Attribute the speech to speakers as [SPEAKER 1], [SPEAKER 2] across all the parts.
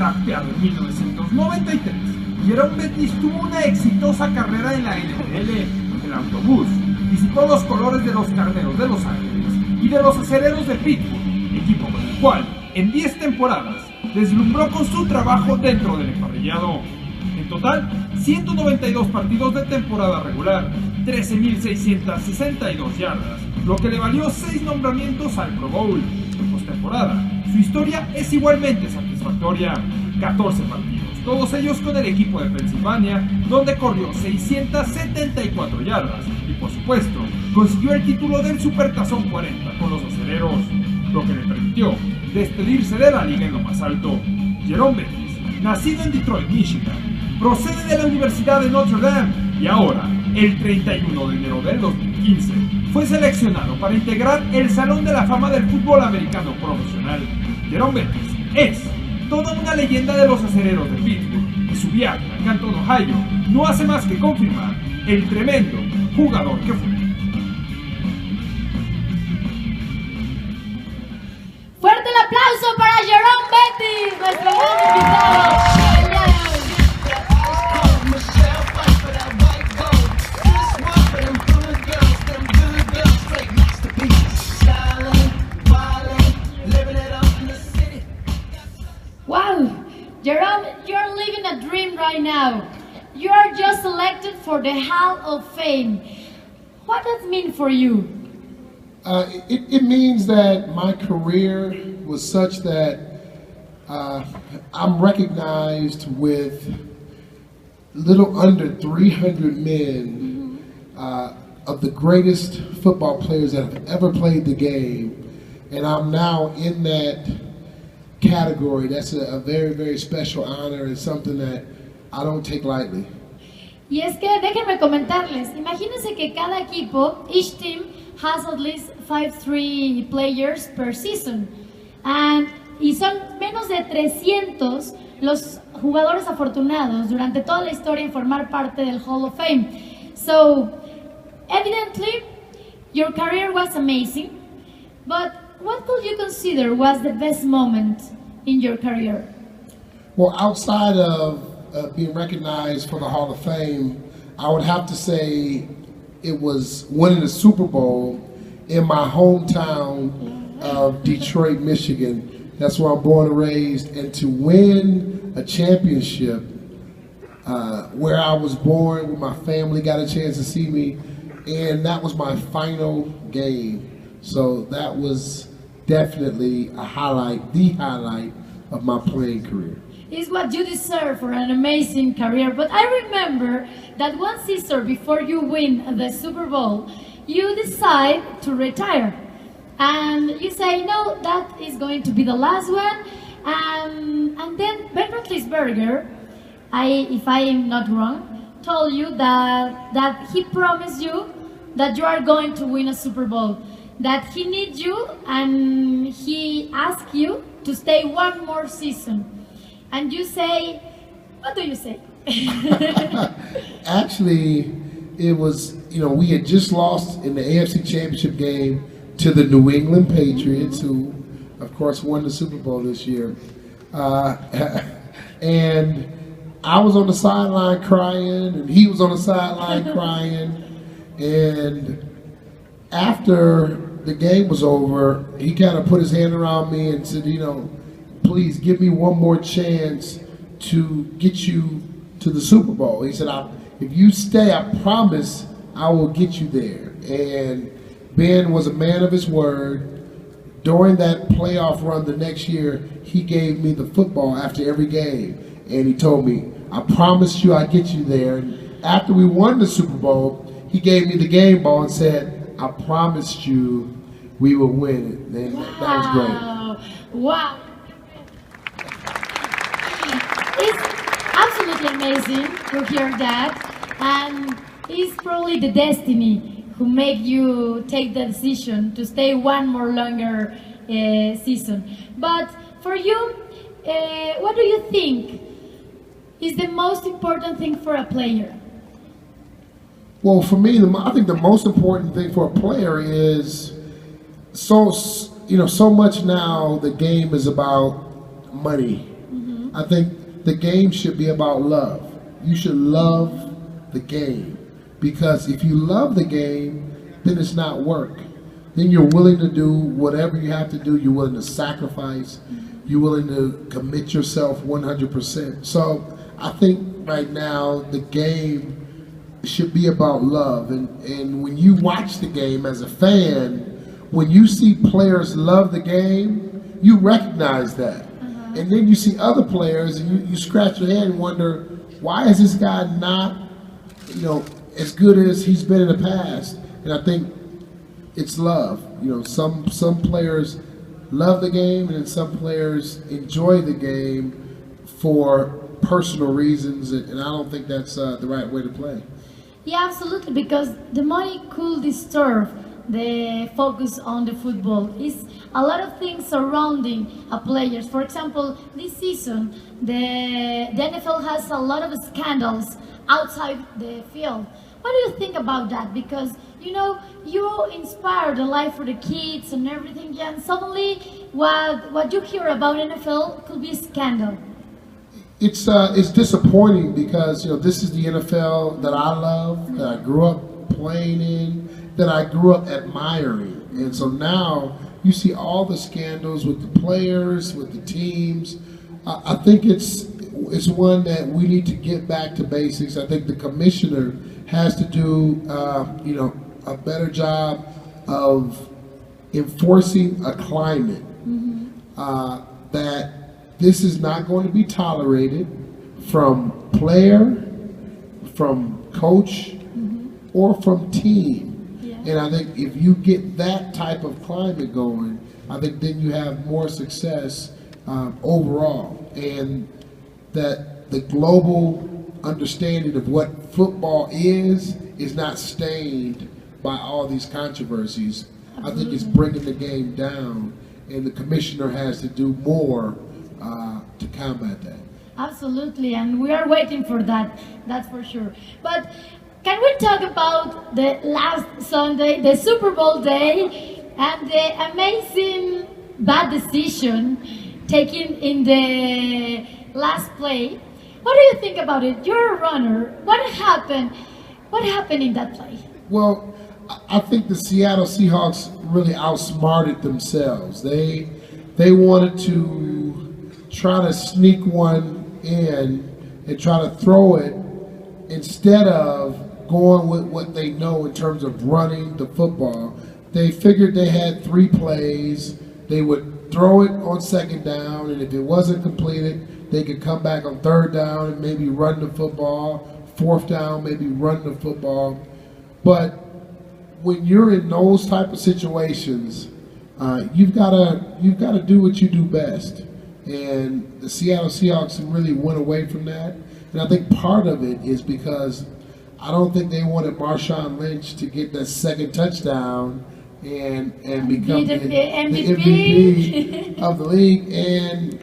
[SPEAKER 1] drafteado en 1993, Jerome Bettis tuvo una exitosa carrera en la NFL. El autobús visitó los colores de los Carneros de Los Ángeles y de los Acereros de Pittsburgh, equipo con el cual, en 10 temporadas, deslumbró con su trabajo dentro del emparrillado. En total, 192 partidos de temporada regular, 13.662 yardas, lo que le valió 6 nombramientos al Pro Bowl. En postemporada, su historia es igualmente satisfactoria: 14 partidos, todos ellos con el equipo de Pensilvania, donde corrió 674 yardas y, por supuesto, consiguió el título del Supertazón 40 con los Acereros, lo que le permitió despedirse de la liga en lo más alto. Jerome Bettis, nacido en Detroit, Michigan, procede de la Universidad de Notre Dame y ahora, el 31 de enero del 2015, fue seleccionado para integrar el Salón de la Fama del Fútbol Americano Profesional. Jerome Bettis es toda una leyenda de los Acereros de Pittsburgh y su viaje a Canton, Ohio, no hace más que confirmar el tremendo jugador que fue.
[SPEAKER 2] ¡Fuerte el aplauso para Jerome Bettis, nuestro gran invitado! Wow, Jerome, you're living a dream right now. You are just selected for the Hall of Fame. What does it mean for you?
[SPEAKER 3] It means that my career was such that I'm recognized with little under 300 men of the greatest football players that have ever played the game. And I'm now in that category. That's a very, very special honor and something that I don't take lightly.
[SPEAKER 2] Y es que déjenme comentarles, imagínense que cada equipo, each team, has at least 5-3 players per season. Y son menos de 300 los jugadores afortunados durante toda la historia en formar parte del Hall of Fame. So, evidently, your career was amazing, but what could you consider was the best moment in your career?
[SPEAKER 3] Well, outside of being recognized for the Hall of Fame, I would have to say it was winning the Super Bowl in my hometown of Detroit, Michigan. That's where I'm born and raised, and to win a championship where I was born, where my family got a chance to see me, and that was my final game. So that was definitely a highlight, the highlight of my playing career.
[SPEAKER 2] It's what you deserve for an amazing career. But I remember that one season before you win the Super Bowl, you decide to retire. And you say, no, that is going to be the last one. And then Ben Roethlisberger, if I am not wrong, told you that he promised you that you are going to win a Super Bowl, that he needs you and he asked you to stay one more season. And you say, what do you say?
[SPEAKER 3] Actually, it was, we had just lost in the AFC Championship game to the New England Patriots, who, of course, won the Super Bowl this year. And I was on the sideline crying, and he was on the sideline crying. And after the game was over, he kind of put his hand around me and said, please give me one more chance to get you to the Super Bowl. He said, if you stay, I promise I will get you there. And Ben was a man of his word. During that playoff run the next year, he gave me the football after every game. And he told me, I promised you I'd get you there. And after we won the Super Bowl, he gave me the game ball and said, I promised you we would win it. And that was great.
[SPEAKER 2] Wow. It's absolutely amazing to hear that, and it's probably the destiny who made you take the decision to stay one more longer season. But for you, what do you think is the most important thing for a player?
[SPEAKER 3] Well, for me, I think the most important thing for a player is so much now the game is about money. I think the game should be about love. You should love the game, because if you love the game, then it's not work. Then you're willing to do whatever you have to do. You're willing to sacrifice. You're willing to commit yourself 100%. So I think right now the game should be about love. And when you watch the game as a fan, when you see players love the game, you recognize that. And then you see other players and you scratch your head and wonder, why is this guy not, as good as he's been in the past? And I think it's love. Some players love the game, and then some players enjoy the game for personal reasons, and I don't think that's the right way to play.
[SPEAKER 2] Yeah, absolutely, because the money could disturb the focus on the football. It's a lot of things surrounding players. For example, this season, the NFL has a lot of scandals outside the field. What do you think about that? Because you inspire the life for the kids and everything, and suddenly what you hear about NFL could be a scandal.
[SPEAKER 3] It's disappointing because this is the NFL that I love, that I grew up playing in, that I grew up admiring, and so now you see all the scandals with the players, with the teams. I think it's one that we need to get back to basics. I think the commissioner has to do a better job of enforcing a climate that this is not going to be tolerated from player, from coach, or from team.
[SPEAKER 2] Yeah.
[SPEAKER 3] And I think if you get that type of climate going, I think then you have more success overall. And that the global understanding of what football is not stained by all these controversies. I think it's bringing the game down, and the commissioner has to do more to combat that.
[SPEAKER 2] Absolutely, and we are waiting for that, that's for sure. But can we talk about the last Sunday, the Super Bowl day, and the amazing bad decision taken in the last play? What do you think about it? You're a runner. What happened? What happened in that play?
[SPEAKER 3] Well, I think the Seattle Seahawks really outsmarted themselves. They wanted to try to sneak one in and try to throw it instead of going with what they know in terms of running the football. They figured they had 3 plays. They would throw it on 2nd down, and if it wasn't completed, they could come back on 3rd down and maybe run the football. 4th down, maybe run the football. But when you're in those type of situations, you've got to do what you do best. And the Seattle Seahawks really went away from that. And I think part of it is because I don't think they wanted Marshawn Lynch to get that 2nd touchdown and become the MVP of the league. And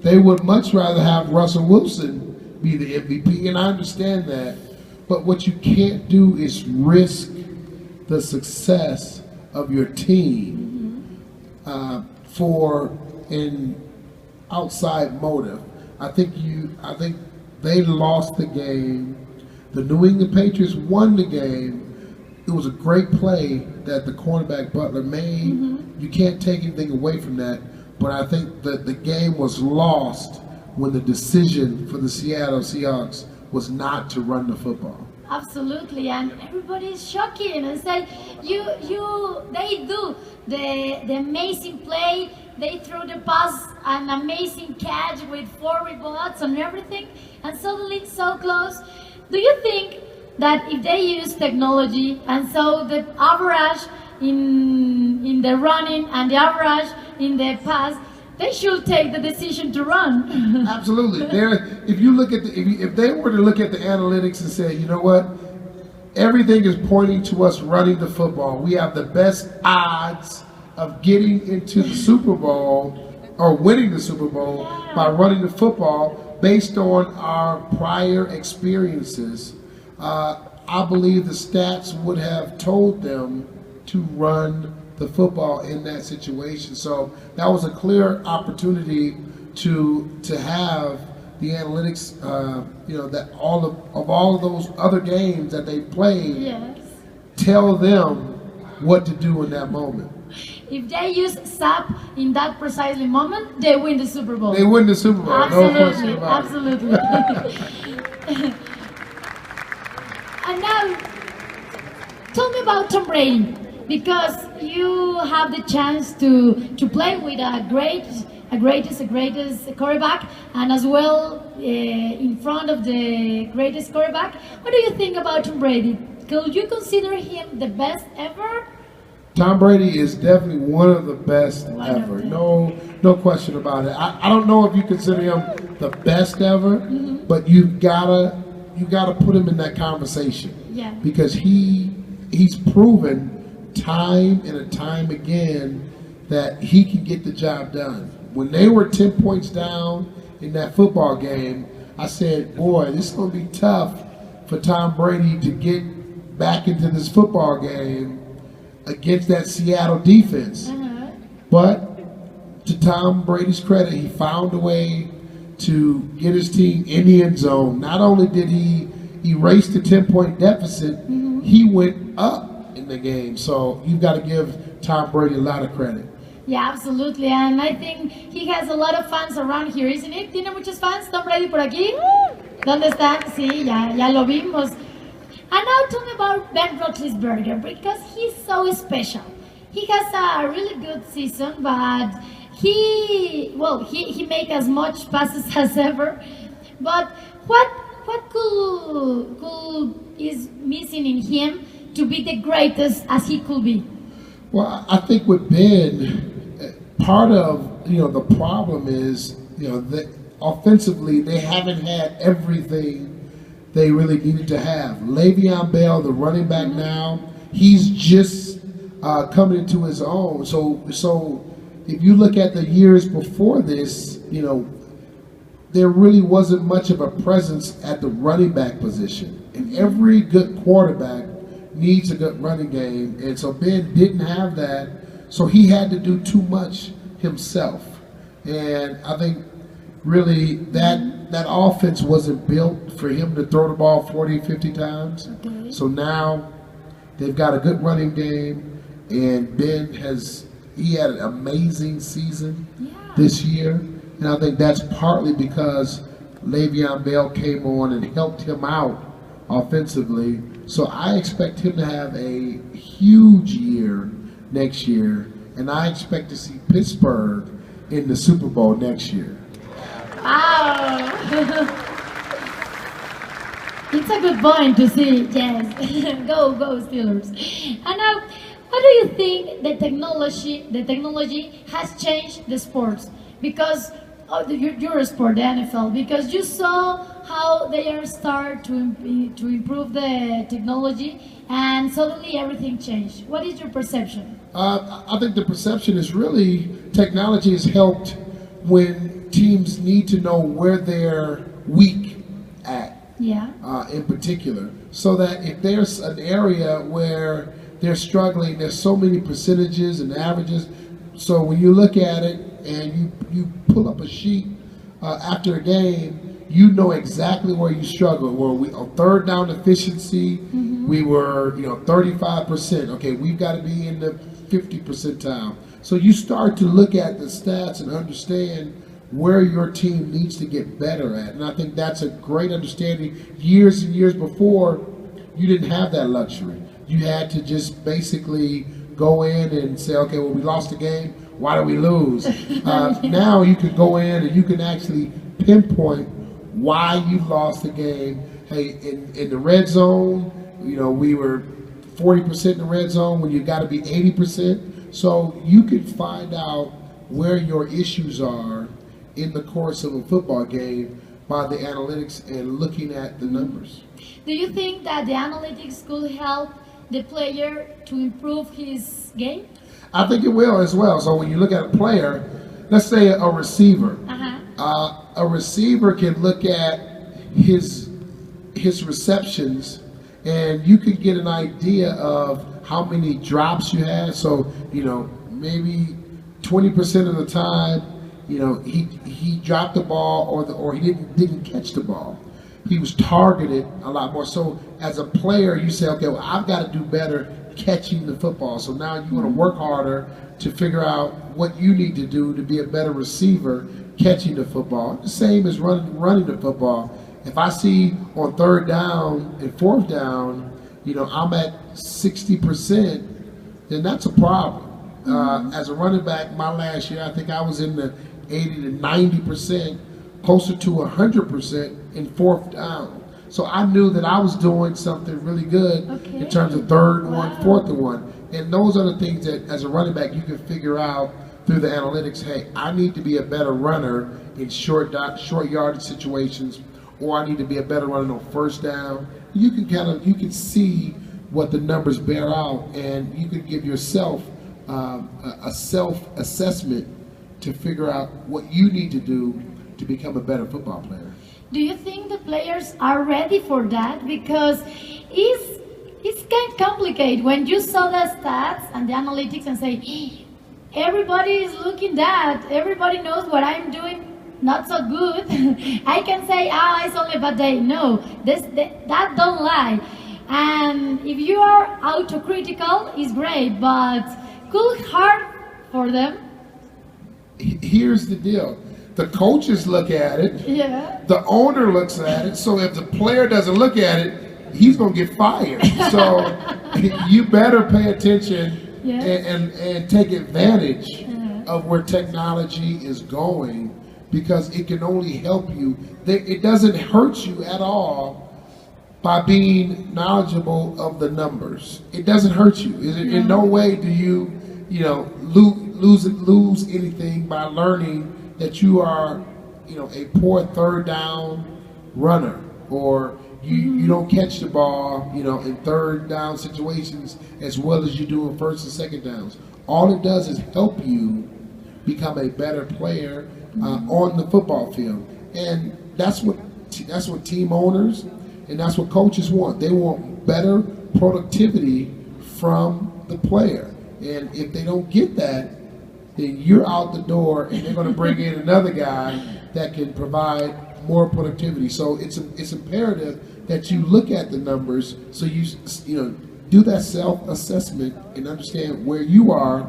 [SPEAKER 3] they would much rather have Russell Wilson be the MVP. And I understand that. But what you can't do is risk the success of your team for an outside motive. I think they lost the game. The New England Patriots won the game. It was a great play that the cornerback Butler made. You can't take anything away from that. But I think that the game was lost when the decision for the Seattle Seahawks was not to run the football.
[SPEAKER 2] Absolutely, and everybody is shocking and say, they do the amazing play, they throw the pass, an amazing catch with 4 rebounds and everything, and suddenly it's so close. Do you think that if they use technology and so the average in the running and the average in the pass, they should take the decision to run?
[SPEAKER 3] Absolutely. If you look at if they were to look at the analytics and say, you know what, everything is pointing to us running the football. We have the best odds of getting into the Super Bowl or winning the Super Bowl by running the football based on our prior experiences. I believe the stats would have told them to run the football in that situation. So that was a clear opportunity to have the analytics, that all of those other games that they played,
[SPEAKER 2] Yes.
[SPEAKER 3] tell them what to do in that moment.
[SPEAKER 2] If they use SAP in that precisely moment, they win the Super Bowl.
[SPEAKER 3] They win the Super Bowl, no question
[SPEAKER 2] Absolutely,
[SPEAKER 3] about it.
[SPEAKER 2] absolutely. And now, tell me about Tom Brady, because you have the chance to play with a greatest quarterback, and as well in front of the greatest quarterback. What do you think about Tom Brady? Could you consider him the best ever?
[SPEAKER 3] Tom Brady is definitely one of the best ever. No question about it. I don't know if you consider him the best ever, but you gotta put him in that conversation.
[SPEAKER 2] Yeah.
[SPEAKER 3] Because he's proven time and time again that he can get the job done. When they were 10 points down in that football game, I said, boy, this is going to be tough for Tom Brady to get back into this football game against that Seattle defense. But to Tom Brady's credit, he found a way to get his team in the end zone. Not only did he erase the 10-point deficit, he went up in the game. So you've got to give Tom Brady a lot of credit.
[SPEAKER 2] Yeah, absolutely. And I think he has a lot of fans around here, isn't it? ¿Tiene muchos fans Tom Brady por aquí? ¿Dónde están? Sí, ya lo vimos. And now tell me about Ben Roethlisberger, because he's so special. He has a really good season, but he make as much passes as ever. But what could is missing in him to be the greatest as he could be?
[SPEAKER 3] Well, I think with Ben, part of the problem is that offensively they haven't had everything they really needed to have. Le'Veon Bell, the running back now, he's just coming into his own. So if you look at the years before this, there really wasn't much of a presence at the running back position. And every good quarterback needs a good running game. And so Ben didn't have that. So he had to do too much himself. And I think really that offense wasn't built for him to throw the ball 40, 50 times.
[SPEAKER 2] Okay.
[SPEAKER 3] So now they've got a good running game. And Ben had an amazing season this year. And I think that's partly because Le'Veon Bell came on and helped him out offensively. So I expect him to have a huge year next year, and I expect to see Pittsburgh in the Super Bowl next year.
[SPEAKER 2] Wow! It's a good point to see, yes. Go Steelers. And now, how do you think the technology has changed the sports? Because your sport, the NFL, because you saw how they are start to improve the technology, and suddenly everything changed. What is your perception?
[SPEAKER 3] I think the perception is really technology has helped when teams need to know where they're weak at.
[SPEAKER 2] Yeah.
[SPEAKER 3] In particular, so that if there's an area where they're struggling, there's so many percentages and averages. So when you look at it and you pull up a sheet after a game, you know exactly where you struggle. Where we on third down efficiency, we were 35%. Okay, we've got to be in the 50 percentile. So you start to look at the stats and understand where your team needs to get better at. And I think that's a great understanding. Years and years before, you didn't have that luxury. You had to just basically go in and say, okay, well, we lost the game. Why do we lose? Now you can go in and you can actually pinpoint why you lost the game. Hey, in the red zone, we were 40% in the red zone when you got to be 80%. So you can find out where your issues are in the course of a football game by the analytics and looking at the numbers.
[SPEAKER 2] Do you think that the analytics could help the player to improve his game?
[SPEAKER 3] I think it will as well. So when you look at a player, let's say a receiver, a receiver can look at his receptions, and you can get an idea of how many drops you had. So maybe 20% of the time, he dropped the ball or he didn't catch the ball. He was targeted a lot more. So as a player, you say, okay, well, I've got to do better catching the football. So now you want to work harder to figure out what you need to do to be a better receiver catching the football. The same as running the football. If I see on 3rd down and 4th down, I'm at 60%, then that's a problem. As a running back, my last year, I think I was in the 80 to 90%, closer to 100% in 4th down. So I knew that I was doing something really good in terms of 3rd and 1, 4th and 1. And those are the things that, as a running back, you can figure out through the analytics. Hey, I need to be a better runner in short yardage situations, or I need to be a better runner on 1st down. You can see what the numbers bear out, and you can give yourself a self-assessment to figure out what you need to do to become a better football player.
[SPEAKER 2] Do you think the players are ready for that? Because it's kind of complicated when you saw the stats and the analytics and say, everybody is looking that, everybody knows what I'm doing not so good. I can say, it's only a bad day. No, that don't lie. And if you are autocritical, it's great, but could hard for them.
[SPEAKER 3] Here's the deal. The coaches look at it.
[SPEAKER 2] Yeah.
[SPEAKER 3] The owner looks at it. So if the player doesn't look at it, he's going to get fired. So you better pay attention and take advantage of where technology is going, because it can only help you. It doesn't hurt you at all by being knowledgeable of the numbers. It doesn't hurt you. In no way do you lose anything by learning that you are a poor 3rd down runner, or you don't catch the ball in 3rd down situations as well as you do in 1st and 2nd downs. All it does is help you become a better player on the football field, and that's what team owners and that's what coaches want. They want better productivity from the player, and if they don't get that, then you're out the door, and they're going to bring in another guy that can provide more productivity. So it's imperative that you look at the numbers, so you do that self-assessment and understand where you are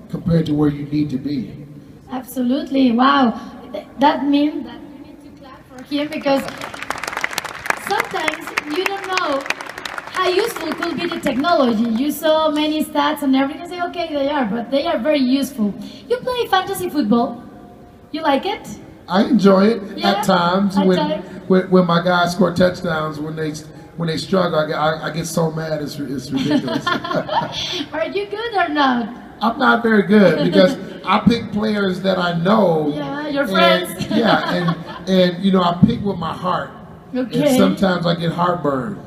[SPEAKER 3] compared to where you need to be.
[SPEAKER 2] Absolutely. Wow. That means that you need to clap for him, because sometimes you don't know how useful could be the technology. You saw many stats and everything, say, okay, they are, but they are very useful. You play fantasy football. You like it?
[SPEAKER 3] I enjoy it at times when my guys score touchdowns. When they struggle, I get so mad it's ridiculous.
[SPEAKER 2] Are you good or not?
[SPEAKER 3] I'm not very good, because I pick players that I know.
[SPEAKER 2] Yeah, your friends.
[SPEAKER 3] And I pick with my heart.
[SPEAKER 2] Okay.
[SPEAKER 3] And sometimes I get heartburn.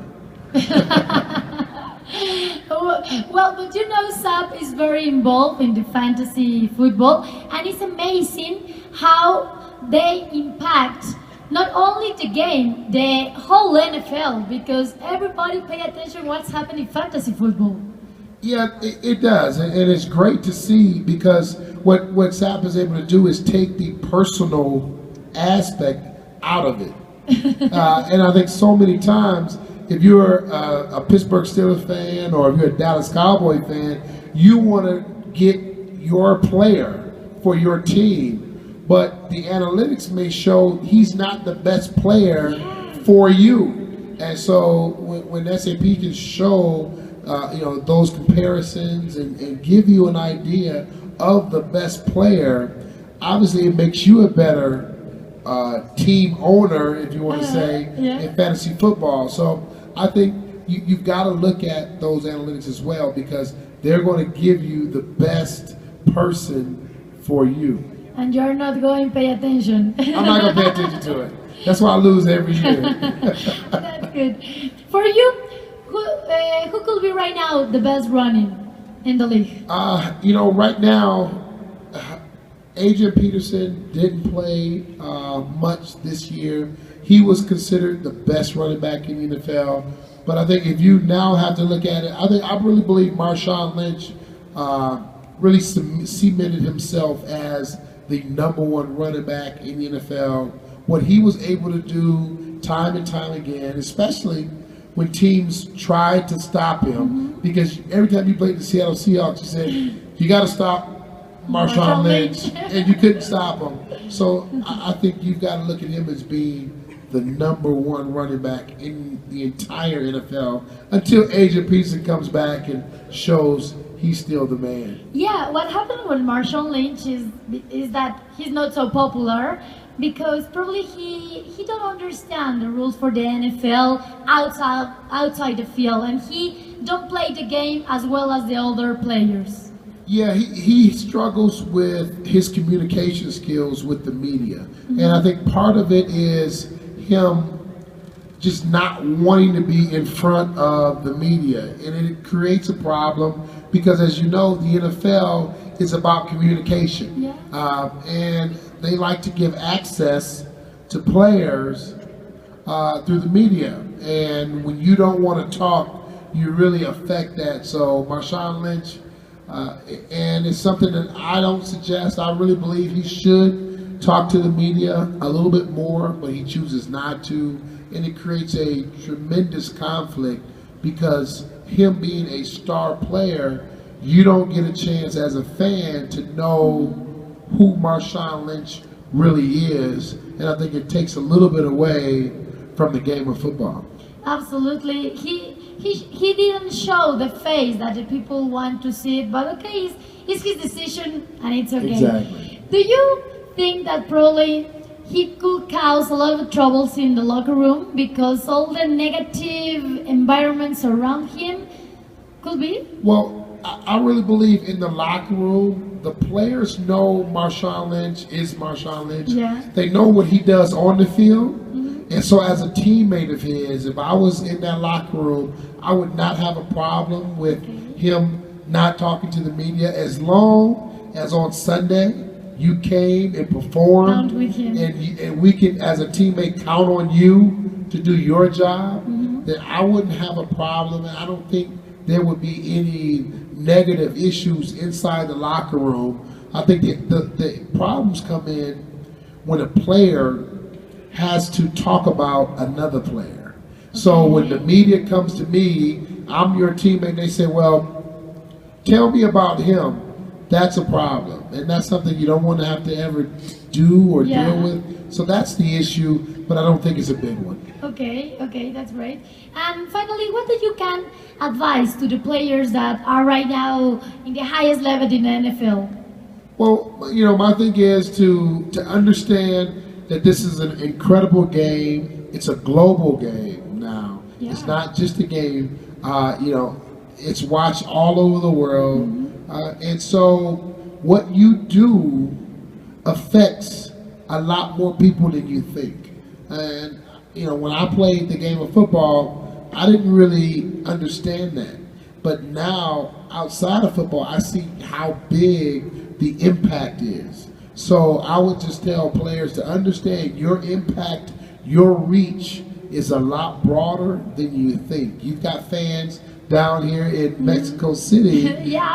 [SPEAKER 2] Well, but SAP is very involved in the fantasy football, and it's amazing how they impact not only the game, the whole NFL, because everybody pay attention what's happening in fantasy football.
[SPEAKER 3] Yeah, it does, and it's great to see, because what SAP is able to do is take the personal aspect out of it. And I think so many times, if you're a Pittsburgh Steelers fan or if you're a Dallas Cowboy fan, you want to get your player for your team, but the analytics may show he's not the best player for you. And so when SAP can show those comparisons and give you an idea of the best player, obviously it makes you a better team owner, if you want to say, in fantasy football. So I think you've got to look at those analytics as well, because they're going to give you the best person for you.
[SPEAKER 2] And you're not going to pay attention.
[SPEAKER 3] I'm not going to pay attention to it. That's why I lose every year.
[SPEAKER 2] That's good. For you, who could be right now the best running in the league?
[SPEAKER 3] Right now, Adrian Peterson didn't play much this year. He was considered the best running back in the NFL. But I think if you now have to look at it, I really believe Marshawn Lynch really cemented himself as the #1 running back in the NFL. What he was able to do time and time again, especially when teams tried to stop him, because every time you played the Seattle Seahawks, you said, you got to stop Marshawn Lynch, and you couldn't stop him. So I think you've got to look at him as being the #1 running back in the entire NFL until Adrian Peterson comes back and shows he's still the man.
[SPEAKER 2] Yeah, what happened with Marshawn Lynch is that he's not so popular because probably he don't understand the rules for the NFL outside the field, and he don't play the game as well as the other players.
[SPEAKER 3] Yeah, he struggles with his communication skills with the media. And I think part of it is him just not wanting to be in front of the media. And it creates a problem because, as you know, the NFL is about communication.
[SPEAKER 2] Yeah.
[SPEAKER 3] And they like to give access to players through the media. And when you don't want to talk, you really affect that. So Marshawn Lynch, and it's something that I don't suggest. I really believe he should talk to the media a little bit more, but he chooses not to. And it creates a tremendous conflict because him being a star player, you don't get a chance as a fan to know who Marshawn Lynch really is. And I think it takes a little bit away from the game of football.
[SPEAKER 2] Absolutely. He didn't show the face that the people want to see it, but okay, it's his decision and it's okay.
[SPEAKER 3] Exactly.
[SPEAKER 2] Do you think that probably he could cause a lot of troubles in the locker room because all the negative environments around him could be?
[SPEAKER 3] Well, I really believe in the locker room, the players know Marshawn Lynch is Marshawn Lynch.
[SPEAKER 2] Yeah.
[SPEAKER 3] They know what he does on the field. And so as a teammate of his, if I was in that locker room, I would not have a problem with him not talking to the media as long as on Sunday you came and performed,
[SPEAKER 2] With him.
[SPEAKER 3] and we can, as a teammate, count on you to do your job, then I wouldn't have a problem. And I don't think there would be any negative issues inside the locker room. I think the problems come in when a player has to talk about another player. So when the media comes to me, I'm your teammate, and they say, well, tell me about him. That's a problem. And that's something you don't want to have to ever do or deal with. So that's the issue, but I don't think it's a big one.
[SPEAKER 2] Okay, that's great. And finally, what do you can advise to the players that are right now in the highest level in the NFL?
[SPEAKER 3] Well, you know, my thing is to understand that this is an incredible game. It's a global game now.
[SPEAKER 2] Yeah.
[SPEAKER 3] It's not just a game. You know, it's watched all over the world. And so what you do affects a lot more people than you think. And, you know, when I played the game of football, I didn't really understand that. But now, outside of football, I see how big the impact is. So I would just tell players to understand your impact, your reach is a lot broader than you think. You've got fans down here in Mexico City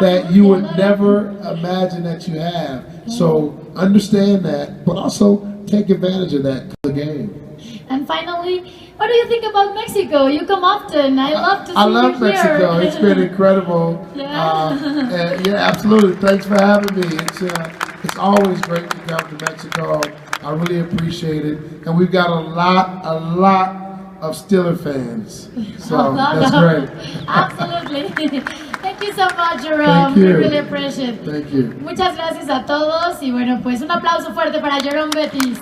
[SPEAKER 3] that you would never imagine that you have. So understand that, but also take advantage of that game.
[SPEAKER 2] And finally, what do you think about Mexico? You come often. I love to see you here.
[SPEAKER 3] I love Mexico. It's been incredible. Yeah, absolutely. Thanks for having me. It's always great to come to Mexico. I really appreciate it. And we've got a lot of Steeler fans. So that's great.
[SPEAKER 2] Absolutely. Thank you so much, Jerome.
[SPEAKER 3] Thank you.
[SPEAKER 2] We really appreciate it.
[SPEAKER 3] Thank you.
[SPEAKER 2] Muchas gracias a todos y bueno, pues un aplauso fuerte para Jerome Bettis.